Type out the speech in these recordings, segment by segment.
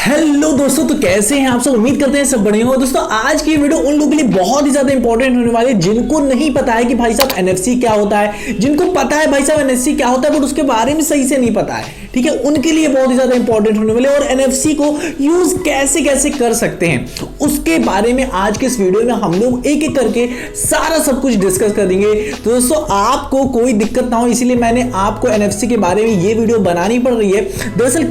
Hello दोस्तों, तो कैसे हैं आप सब। उम्मीद करते हैं सब बढ़िया हो। दोस्तों आज की वीडियो उन लोगों के लिए बहुत ही ज्यादा इंपॉर्टेंट होने वाली है जिनको नहीं पता है कि भाई साहब एनएफसी क्या होता है, जिनको पता है भाई साहब एनएफसी क्या होता है बट उसके बारे में सही से नहीं पता है। ठीक है, उनके लिए बहुत ही ज्यादा इंपॉर्टेंट होने वाले। और एनएफसी को यूज कैसे कैसे कर सकते हैं उसके बारे में आज के इस वीडियो में हम लोग एक एक करके सारा सब कुछ डिस्कस कर देंगे। तो दोस्तों आपको कोई दिक्कत ना हो इसीलिए मैंने आपको एनएफसी के बारे में ये वीडियो बनानी पड़ रही है। दरअसल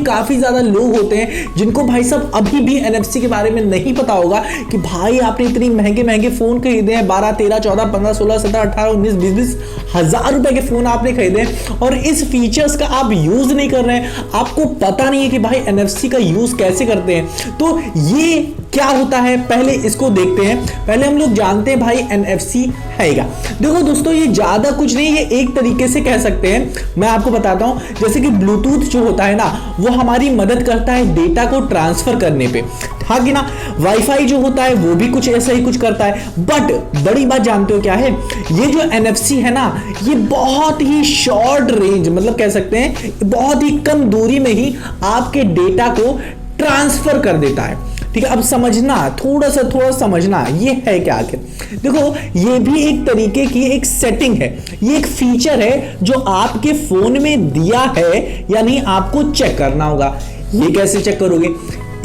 काफी ज्यादा लोग होते हैं जिनको भाई साहब अभी भी एनएफसी के बारे में नहीं पता होगा कि भाई आपने इतनी महंगे महंगे फोन खरीदे हैं, 12 13 14 15 16 17 18 19 20 हजार रुपए के फोन आपने खरीदे और इस फीचर्स का आप यूज नहीं कर रहे हैं, आपको पता नहीं है कि भाई एनएफसी का यूज कैसे करते हैं। तो ये क्या होता है पहले इसको देखते हैं। पहले हम लोग जानते हैं भाई एनएफसी है क्या। देखो दोस्तों ये ज्यादा कुछ नहीं, ये एक तरीके से कह सकते हैं, मैं आपको बताता हूं। जैसे कि ब्लूटूथ जो होता है ना वो हमारी मदद करता है डेटा को ट्रांसफर करने पे, हाँ कि ना। वाईफाई जो होता है वो भी कुछ ऐसा ही कुछ करता है। बट बड़ी बात जानते हो क्या है, ये जो एनएफसी है ना ये बहुत ही शॉर्ट रेंज, मतलब कह सकते हैं बहुत ही कम दूरी में ही आपके डेटा को ट्रांसफर कर देता है। ठीक है, अब समझना थोड़ा समझना ये है क्या आखिर। देखो ये भी एक तरीके की एक सेटिंग है, ये एक फीचर है जो आपके फोन में दिया है या नहीं आपको चेक करना होगा। ये कैसे चेक करोगे,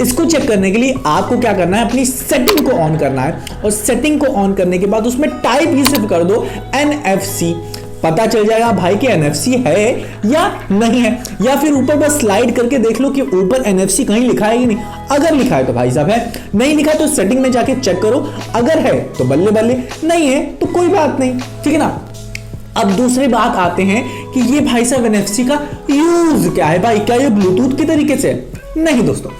इसको चेक करने के लिए आपको क्या करना है, अपनी सेटिंग को ऑन करना है और सेटिंग को ऑन करने के बाद उसमें टाइप ही सिर्फ कर दो एनएफसी, पता चल जाएगा भाई कि एनएफसी है या नहीं है। या फिर ऊपर बस स्लाइड करके देख लो कि ऊपर एनएफसी कहीं लिखा है कि नहीं। अगर लिखा है तो भाई साहब है, नहीं लिखा है तो सेटिंग में जाके चेक करो, अगर है तो बल्ले बल्ले, नहीं है तो कोई बात नहीं। ठीक है ना। अब दूसरी बात आते हैं कि ये भाई साहब एनएफसी का यूज क्या है। भाई क्या ये ब्लूटूथ के तरीके से? नहीं दोस्तों,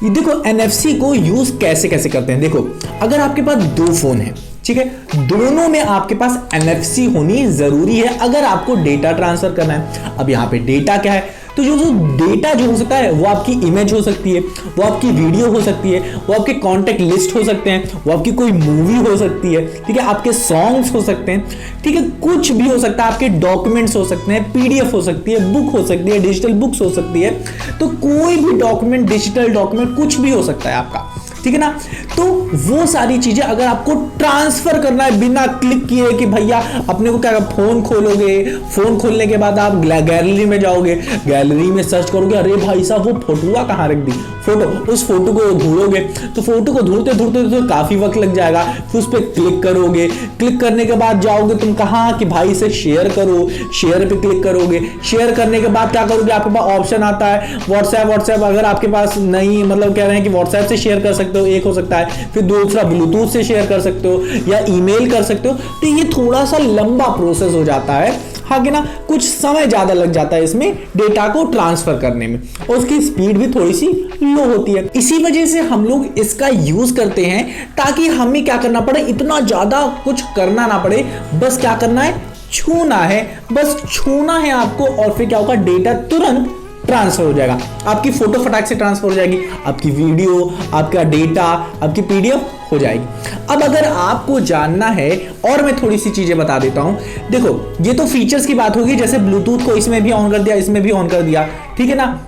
ये देखो एनएफसी को यूज कैसे कैसे करते हैं। देखो अगर आपके पास दो फोन है, ठीक है, दोनों में आपके पास एनएफसी होनी जरूरी है अगर आपको डेटा ट्रांसफर करना है। अब यहां पे डेटा क्या है, तो जो डेटा जो हो सकता है वो आपकी इमेज हो सकती है, वो आपकी वीडियो हो सकती है, वो आपके कॉन्टेक्ट लिस्ट हो सकते हैं, वो आपकी कोई मूवी हो सकती है, ठीक है, आपके सॉन्ग्स हो सकते हैं, ठीक है, कुछ भी हो सकता है, आपके डॉक्यूमेंट्स हो सकते हैं, पीडीएफ हो सकती है, बुक हो सकती है, डिजिटल बुक्स हो सकती है। तो कोई भी डॉक्यूमेंट, डिजिटल डॉक्यूमेंट कुछ भी हो सकता है आपका, ठीक है ना। तो वो सारी चीजें अगर आपको ट्रांसफर करना है बिना क्लिक किए कि भैया अपने को क्या, फोन खोलोगे, फोन खोलने के बाद आप गैलरी में जाओगे, गैलरी में सर्च करोगे, अरे भाई साहब वो फोटो कहां रख दी, फोटो, उस फोटो को ढूंढोगे तो फोटो को ढूंढते ढूंढते तो काफी वक्त लग जाएगा। फिर उस पर क्लिक करोगे, क्लिक करने के बाद जाओगे तुम कहां कि भाई इसे शेयर करो, शेयर पे क्लिक करोगे, शेयर करने के बाद क्या करोगे, आपके पास ऑप्शन आता है व्हाट्सएप। अगर आपके पास नहीं, मतलब कह रहे हैं कि व्हाट्सएप से शेयर कर सकते हो, एक हो सकता है, फिर दूसरा ब्लूटूथ से शेयर कर सकते हो या ईमेल कर सकते हो। तो ये थोड़ा सा लंबा प्रोसेस हो जाता है, हाँ कि ना, कुछ समय ज्यादा लग जाता है इसमें डेटा को ट्रांसफर करने में और उसकी स्पीड भी थोड़ी सी लो होती है। इसी वजह से हम लोग इसका यूज करते हैं ताकि हमें क्या करना पड़े, इतना ज्यादा कुछ करना ना पड़े, बस क्या करना है, छूना है, बस छूना है आपको और फिर क्या होगा, डेटा तुरंत ट्रांसफर हो जाएगा। आपकी फोटो फटाक से ट्रांसफर हो जाएगी, आपकी वीडियो, आपका डेटा, आपकी पीडीएफ हो जाएगी। अब अगर आपको जानना है और मैं थोड़ी सी चीजें बता देता हूं। देखो ये तो फीचर्स की बात होगी, जैसे ब्लूटूथ को इसमें भी ऑन कर दिया, इसमें भी ऑन कर दिया, ठीक है ना।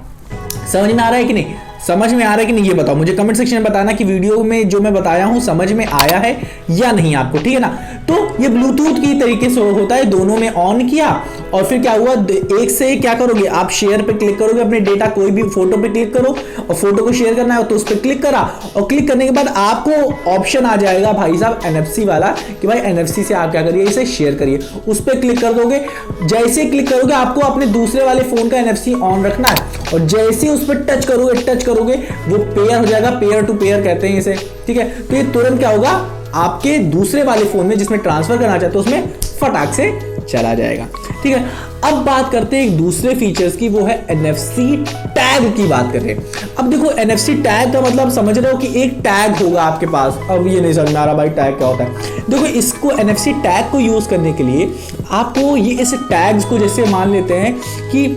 समझ में आ रहा है कि नहीं, समझ में आ रहा है कि नहीं, ये बताओ मुझे कमेंट सेक्शन में बताना कि वीडियो में जो मैं बताया हूं समझ में आया है या नहीं आपको, ठीक है ना। तो ये ब्लूटूथ की तरीके से होता है, दोनों में ऑन किया और फिर क्या हुआ, एक से क्या करोगे आप, शेयर पे क्लिक करोगे, अपने डेटा कोई भी फोटो पे क्लिक करो और फोटो को शेयर करना है तो उस पर क्लिक करा और क्लिक करने के बाद आपको ऑप्शन आ जाएगा भाई साहब एनएफसी वाला कि भाई एनएफसी से आप क्या करिए, इसे शेयर करिए। उस पर क्लिक कर दोगे, जैसे क्लिक करोगे आपको अपने दूसरे वाले फोन का एनएफसी ऑन रखना है और जैसे उस पर टच करोगे वो पेयर हो जाएगा, पेयर टू पेयर कहते हैं इसे, ठीक है। तो ये तुरंत क्या होगा, आपके दूसरे वाले फोन में जिसमें ट्रांसफर करना चाहते हो उसमें फटाक से चला जाएगा, ठीक है। अब बात करते हैं एक दूसरे फीचर्स की, वो है एनएफसी टैग की बात करते हैं। अब देखो एनएफसी टैग का मतलब समझ रहे हो कि एक टैग होगा आपके पास। अब ये नहीं समझ में आ रहा भाई टैग क्या होता है। देखो इसको एनएफसी टैग को यूज करने के लिए आपको ये इस टैग्स को जैसे मान लेते हैं कि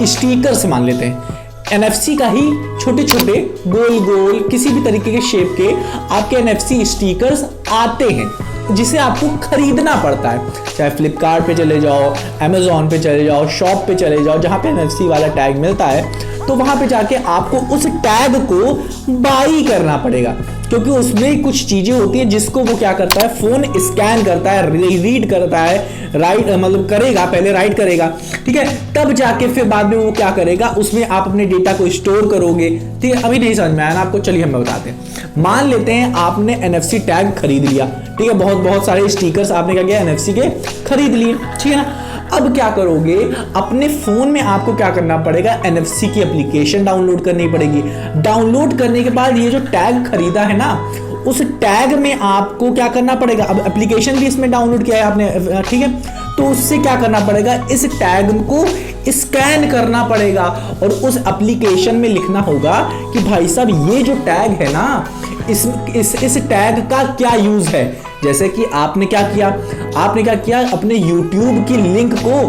स्टिकर्स मान लेते हैं, एनएफसी का ही छोटे छोटे गोल गोल किसी भी तरीके के शेप के आपके एनएफसी स्टिकर्स आते हैं जिसे आपको खरीदना पड़ता है। चाहे फ्लिपकार्ट पे चले जाओ, अमेजोन पे चले जाओ, शॉप पे चले जाओ, जहां पे एनएफसी वाला टैग मिलता है तो वहां पे जाके आपको उस टैग को बाई करना पड़ेगा, क्योंकि उसमें कुछ चीजें होती है जिसको वो क्या करता है, फोन स्कैन करता है, रीड करता है, राइट मतलब करेगा, पहले राइट करेगा, ठीक है, तब जाके फिर बाद में वो क्या करेगा, उसमें आप अपने डेटा को स्टोर करोगे, ठीक है। अभी नहीं समझ में आया ना आपको, चलिए हम बताते हैं। मान लेते हैं आपने NFC टैग खरीद लिया, ठीक है, बहुत सारे स्टिकर्स आपने क्या किया, NFC के खरीद लिए, ठीक है ना। अब क्या करोगे, अपने फोन में आपको क्या करना पड़ेगा, NFC की एप्लीकेशन डाउनलोड करनी पड़ेगी। डाउनलोड करने के बाद ये जो टैग खरीदा है ना, उस टैग में आपको क्या करना पड़ेगा, अब एप्लीकेशन भी इसमें डाउनलोड किया है आपने, ठीक है, तो उससे क्या करना पड़ेगा, इस टैग को स्कैन करना पड़ेगा और उस एप्लीकेशन में लिखना होगा कि भाई साहब ये जो टैग है ना, इस टैग का क्या यूज है। जैसे कि आपने क्या किया, अपने YouTube की लिंक को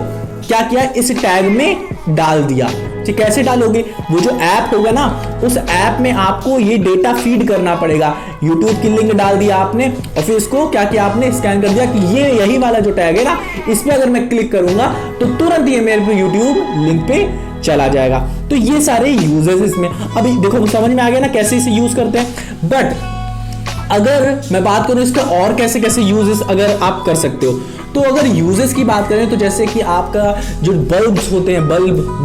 क्या किया, इस टैग में डाल दिया, ठीक, कैसे डालोगे, वो जो ऐप होगा ना, उस ऐप में आपको ये डेटा फीड करना पड़ेगा। YouTube की लिंक डाल दिया आपने और फिर इसको क्या किया आपने, स्कैन कर दिया कि ये यही वाला जो टैग है ना, इस पे अगर मैं क्लिक करूंगा तो तुरंत ये मेरे पे YouTube लिंक पे चला जाएगा। तो ये सारे यूजेस इसमें, अभी देखो समझ में आ गया ना कैसे इसे यूज करते हैं। बट अगर मैं बात करूं इसके और कैसे कैसे यूजेस अगर आप कर सकते हो, तो अगर यूजेस की बात करें तो जैसे कि आपका जो बल्ब्स होते हैं,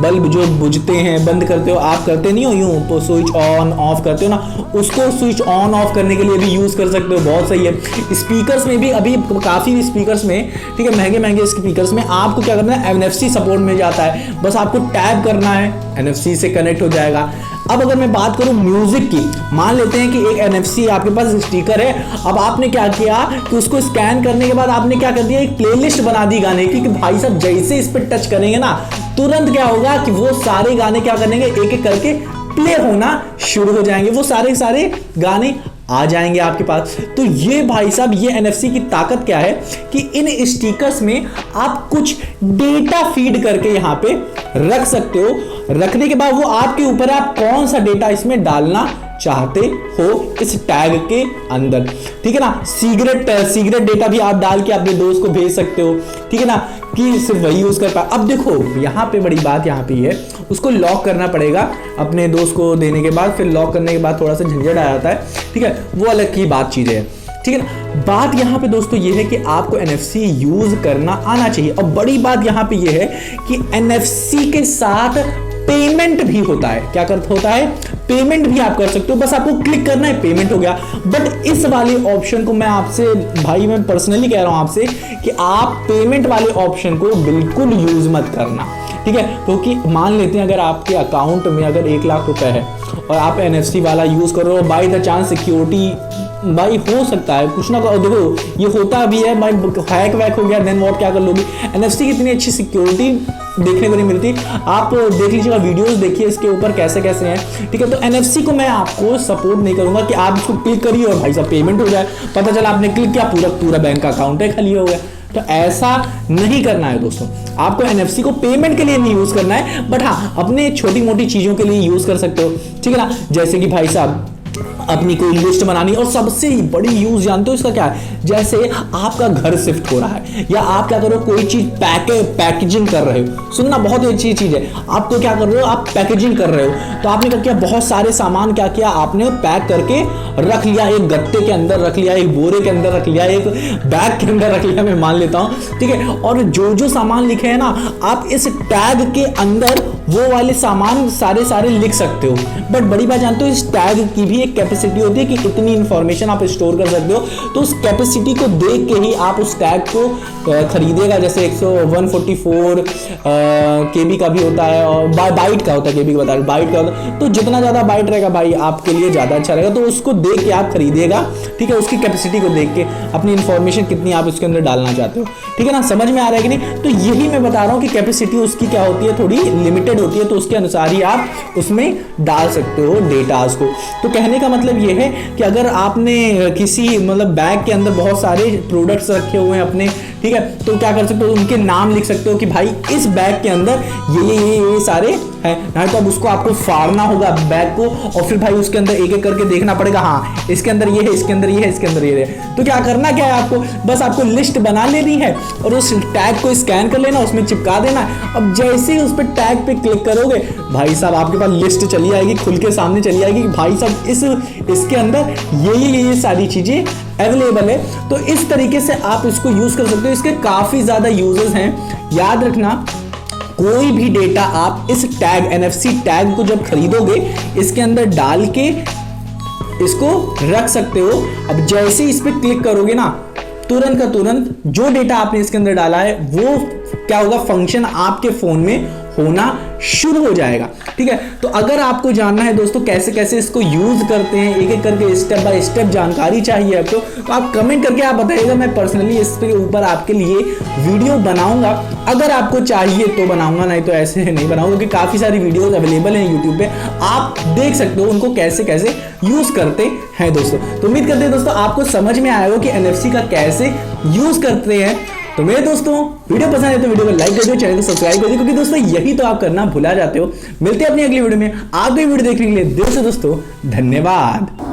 बल्ब जो बुझते हैं, बंद करते हो, आप करते नहीं हो यूं, तो स्विच ऑन ऑफ करते हो ना, उसको स्विच ऑन ऑफ करने के लिए भी यूज कर सकते हो, बहुत सही है। स्पीकर्स में भी अभी काफी स्पीकर्स में, ठीक है, महंगे स्पीकर्स में आपको क्या करना है, NFC सपोर्ट मिल जाता है, बस आपको टैप करना है, NFC से कनेक्ट हो जाएगा। अब अगर मैं बात करूं म्यूजिक की, मान लेते हैं कि एक NFC आपके पास स्पीकर है, अब आपने क्या किया कि उसको स्कैन करने के बाद आपने क्या कर दिया, एक प्लेलिस्ट बना दी गाने की, कि भाई साहब जैसे इस पर टच करेंगे ना, तुरंत क्या होगा कि वो सारे गाने क्या करेंगे, एक एक करके प्ले होना शुरू हो जाएंगे, वो सारे गाने आ जाएंगे आपके पास। तो ये भाई साहब, ये NFC की ताकत क्या है कि इन स्टिकर्स में आप कुछ डेटा फीड करके यहां पे रख सकते हो। रखने के बाद वो आपके ऊपर है, आप कौन सा डेटा इसमें डालना चाहते हो इस टैग के अंदर, ठीक है ना। सीक्रेट डेटा भी आप डाल के अपने दोस्त को भेज सकते हो, ठीक है ना, कि सिर्फ वही यूज कर पाए। अब देखो यहाँ पे बड़ी बात यहाँ पे है, उसको लॉक करना पड़ेगा अपने दोस्त को देने के बाद, फिर लॉक करने के बाद थोड़ा सा झंझट आ जाता है, ठीक है, वो अलग की बात चीज है, ठीक है ना। बात यहाँ पे दोस्तों ये है कि आपको NFC यूज करना आना चाहिए। अब बड़ी बात यहाँ पे ये है कि NFC के साथ पेमेंट भी होता है, क्या करता होता है, पेमेंट भी आप कर सकते हो, बस आपको क्लिक करना है, पेमेंट हो गया। बट इस वाले ऑप्शन को मैं आपसे भाई, मैं पर्सनली कह रहा हूं आपसे कि आप पेमेंट वाले ऑप्शन को बिल्कुल यूज मत करना, ठीक है, क्योंकि मान लेते हैं अगर आपके अकाउंट में अगर 1 लाख रुपए है और आप NFC वाला यूज कर रहे हो, बाय द चांस सिक्योरिटी भाई हो सकता है कुछ ना, देखो ये होता भी है भाई, हैक वैक हो गया, देन व्हाट, क्या कर लोगे। NFC की इतनी अच्छी सिक्योरिटी देखने को नहीं मिलती, आप देख लीजिएगा, वीडियोस देखिए इसके ऊपर कैसे कैसे हैं, ठीक है। तो NFC को मैं आपको सपोर्ट नहीं करूंगा कि आप इसको क्लिक करिए और भाई साहब पेमेंट हो जाए, पता चला आपने क्लिक किया, पूरा बैंक का अकाउंट है खाली हो गया। तो ऐसा नहीं करना है दोस्तों, आपको NFC को पेमेंट के लिए नहीं यूज करना है, बट हाँ अपने छोटी मोटी चीजों के लिए यूज कर सकते हो, ठीक है ना। जैसे कि भाई साहब अपनी कोई लिस्ट बनानी, और सबसे बड़ी यूज जानते हो इसका क्या है, जैसे आपका घर शिफ्ट हो रहा है या आप क्या करो, कोई चीज पैकेजिंग कर रहे हो, सुनना बहुत ही अच्छी चीज है, आपको क्या कर रहे हो, आप पैकेजिंग कर रहे हो, तो आपने क्या किया, बहुत सारे सामान क्या किया आपने, पैक करके रख लिया, एक गत्ते के अंदर रख लिया, एक बोरे के अंदर रख लिया, एक बैग के अंदर रख लिया, मैं मान लेता हूं, ठीक है। और जो जो सामान लिखे हैं ना, आप इस टैग के अंदर वो वाले सामान सारे लिख सकते हो। बट बड़ी बात जानते हो, इस टैग की भी एक कैपेसिटी होती है कि इतनी इंफॉर्मेशन आप स्टोर कर सकते हो, तो उस कैपेसिटी को देख के ही आप उस टैग को खरीदेगा। जैसे 144 KB का भी होता है और बाइट का होता है, KB का बता रहे, बाइट का होता है, तो जितना ज्यादा बाइट रहेगा भाई आपके लिए ज्यादा अच्छा रहेगा, तो उसको देख के आप खरीदेगा, ठीक है, उसकी कैपेसिटी को देख के अपनी इंफॉर्मेशन कितनी आप उसके अंदर डालना चाहते हो, ठीक है ना, समझ में आ रहा है कि नहीं। तो यही मैं बता रहा हूँ कि कैपेसिटी उसकी क्या होती है, थोड़ी लिमिटेड होती है, तो उसके अनुसार ही आप उसमें डाल सकते हो डेटास को। तो कहने का मतलब ये है कि अगर आपने किसी मतलब बैग के अंदर बहुत सारे प्रोडक्ट्स रखे हुए हैं अपने, ठीक है। तो क्या कर सकते हो, उनके नाम लिख सकते हो कि भाई इस बैग के अंदर ये सारे है, नहीं तो अब उसको आपको फाड़ना होगा बैग को, और फिर भाई उसके अंदर एक एक करके देखना पड़ेगा, हाँ इसके अंदर ये है, इसके अंदर ये है, इसके अंदर ये है। तो क्या करना क्या है आपको, बस आपको लिस्ट बना लेनी है और उस टैग को स्कैन कर लेना, उसमें चिपका देना। अब जैसे ही उस पर टैग पे क्लिक करोगे भाई साहब आपके पास लिस्ट चली आएगी, खुल के सामने चली आएगी कि भाई साहब इसके अंदर ये सारी चीजें अवेलेबल है। तो इस तरीके से आप इसको यूज कर सकते हो। इसके काफी ज्यादा यूजेस हैं। याद रखना, कोई भी डेटा आप इस टैग NFC टैग को जब खरीदोगे इसके अंदर डाल के इसको रख सकते हो। अब जैसे इस पे क्लिक करोगे ना, तुरंत का तुरंत जो डेटा आपने इसके अंदर डाला है वो क्या होगा, फंक्शन आपके फोन में होना शुरू हो जाएगा। ठीक है, तो अगर आपको जानना है दोस्तों कैसे कैसे इसको यूज करते हैं, एक एक करके स्टेप बाय स्टेप जानकारी चाहिए आपको, तो आप कमेंट करके आप बताइएगा, मैं पर्सनली इसके ऊपर आपके लिए वीडियो बनाऊंगा। अगर आपको चाहिए तो बनाऊंगा, नहीं तो ऐसे नहीं बनाऊंगा, क्योंकि काफी सारी वीडियोस अवेलेबल हैं यूट्यूब पे, आप देख सकते हो उनको कैसे कैसे यूज करते हैं दोस्तों। तो उम्मीद करते हैं दोस्तों आपको समझ में आएगा कि NFC का कैसे यूज करते हैं। तो मेरे दोस्तों वीडियो पसंद है तो वीडियो को लाइक कर दो, चैनल को सब्सक्राइब कर दो, क्योंकि दोस्तों यही तो आप करना भुला जाते हो। मिलते हैं अपनी अगली वीडियो में। आपकी वीडियो देखने के लिए दिल से दोस्तों धन्यवाद।